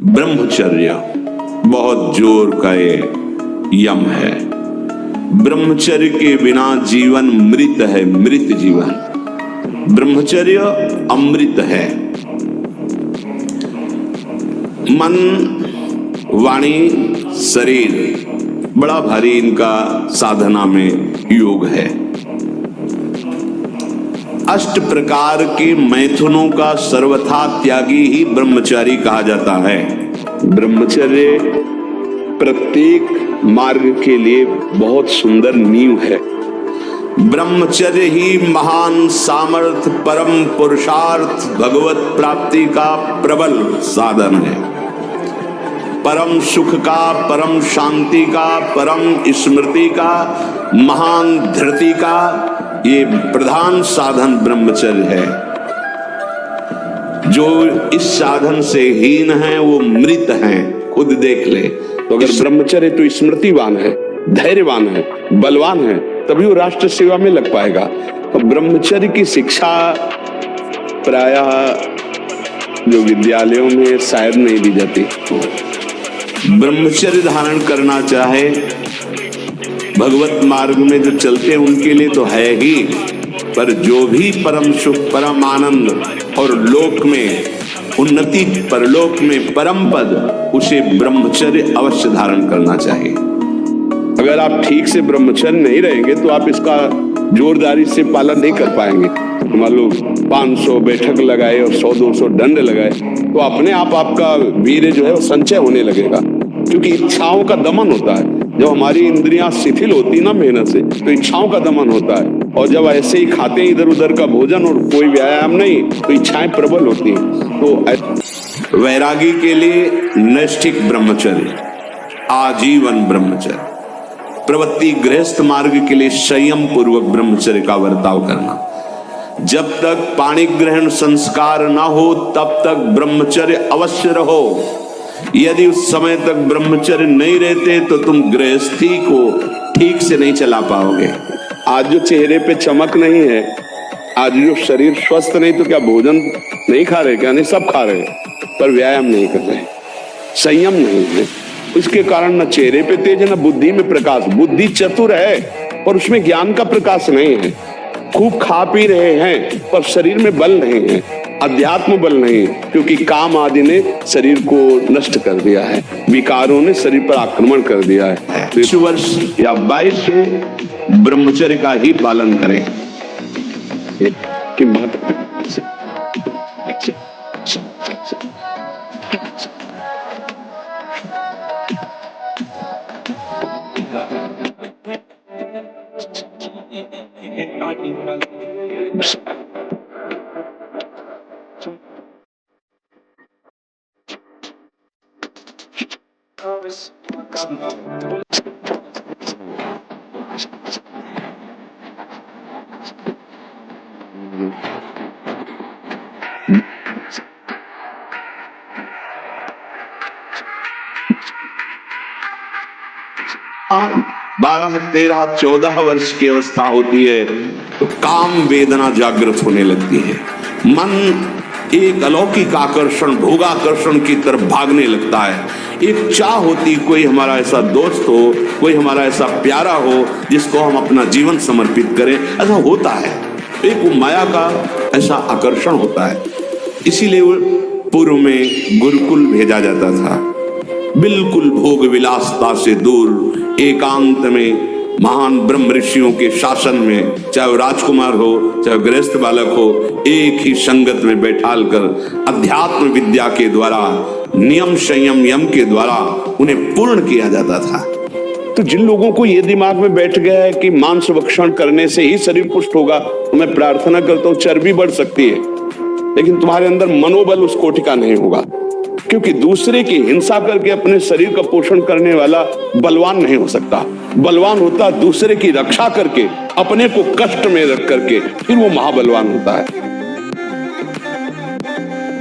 ब्रह्मचर्य बहुत जोर का ये यम है। ब्रह्मचर्य के बिना जीवन मृत है, मृत जीवन। ब्रह्मचर्य अमृत है। मन, वाणी, शरीर बड़ा भारी इनका साधना में योग है। अष्ट प्रकार के मैथुनों का सर्वथा त्यागी ही ब्रह्मचारी कहा जाता है। ब्रह्मचर्य प्रत्येक मार्ग के लिए बहुत सुंदर नींव है। ब्रह्मचर्य ही महान सामर्थ्य, परम पुरुषार्थ, भगवत प्राप्ति का प्रबल साधन है। परम सुख का, परम शांति का, परम स्मृति का, महान धृति का ये प्रधान साधन ब्रह्मचर्य है। जो इस साधन से हीन है वो मृत हैं, खुद देख ले। तो अगर ब्रह्मचर्य तो स्मृतिवान है, धैर्यवान है, बलवान है, तभी वो राष्ट्र सेवा में लग पाएगा। तो ब्रह्मचर्य की शिक्षा प्रायः जो विद्यालयों में शायद नहीं दी जाती। ब्रह्मचर्य धारण करना चाहे भगवत मार्ग में जो चलते हैं उनके लिए तो है ही, पर जो भी परम सुख, परम आनंद और लोक में उन्नति, परलोक में परम पद, उसे ब्रह्मचर्य अवश्य धारण करना चाहिए। अगर आप ठीक से ब्रह्मचर्य नहीं रहेंगे तो आप इसका जोरदारी से पालन नहीं कर पाएंगे। मान लो 500 बैठक लगाए और 100-200 दंड लगाए तो अपने आप आपका वीर्य जो है वो संचय होने लगेगा, क्योंकि इच्छाओं का दमन होता है। जब हमारी इंद्रियां शिथिल होती ना मेहनत से तो इच्छाओं का दमन होता है, और जब ऐसे ही खाते हैं इधर उधर का भोजन और कोई व्यायाम नहीं तो इच्छाएं प्रबल होती हैं। तो वैरागी के लिए नैष्ठिक ब्रह्मचर्य, आजीवन ब्रह्मचर्य। प्रवृत्ति गृहस्थ मार्ग के लिए संयम पूर्वक ब्रह्मचर्य का बर्ताव करना। जब तक पाणी ग्रहण संस्कार ना हो तब तक ब्रह्मचर्य अवश्य रहो। यदि उस समय तक ब्रह्मचर्य नहीं रहते तो तुम गृहस्थी को ठीक से नहीं चला पाओगे। आज जो चेहरे पे चमक नहीं है, आज जो शरीर स्वस्थ नहीं, तो क्या भोजन नहीं खा रहे? क्या नहीं, सब खा रहे, पर व्यायाम नहीं कर रहे, संयम नहीं है। उसके कारण न चेहरे पे तेज है, न बुद्धि में प्रकाश। बुद्धि चतुर है पर उसमें ज्ञान का प्रकाश नहीं है। खूब खा पी रहे हैं पर शरीर में बल नहीं है, अध्यात्म बल नहीं, क्योंकि काम आदि ने शरीर को नष्ट कर दिया है, विकारों ने शरीर पर आक्रमण कर दिया है। 20 वर्ष या 22 से ब्रह्मचर्य का ही पालन करें। कि बारह, 13, 14 वर्ष की अवस्था होती है तो काम वेदना जागृत होने लगती है। मन एक अलौकिक आकर्षण, भोगाकर्षण की तरफ भागने लगता है। एक चाह होती, कोई हमारा ऐसा दोस्त हो, कोई हमारा ऐसा प्यारा हो जिसको हम अपना जीवन समर्पित करें। ऐसा होता है, एक वो माया का ऐसा आकर्षण होता है। इसीलिए पूर्व में गुरुकुल भेजा जाता था, बिल्कुल भोग विलासता से दूर, एकांत में महान ब्रह्म ऋषियों के शासन में, चाहे वो राजकुमार हो चाहे गृहस्थ बालक हो, एक ही संगत में बैठाल कर अध्यात्म विद्या के द्वारा, नियम संयम यम के द्वारा उन्हें पूर्ण किया जाता था। तो जिन लोगों को ये दिमाग में बैठ गया है कि मांस भक्षण करने से ही शरीर पुष्ट होगा, तो मैं प्रार्थना करता हूँ, चर्बी बढ़ सकती है लेकिन तुम्हारे अंदर मनोबल उस कोटि का नहीं होगा, क्योंकि दूसरे की हिंसा करके अपने शरीर का पोषण करने वाला बलवान नहीं हो सकता। बलवान होता दूसरे की रक्षा करके, अपने को कष्ट में रख करके, फिर वो महाबलवान होता है।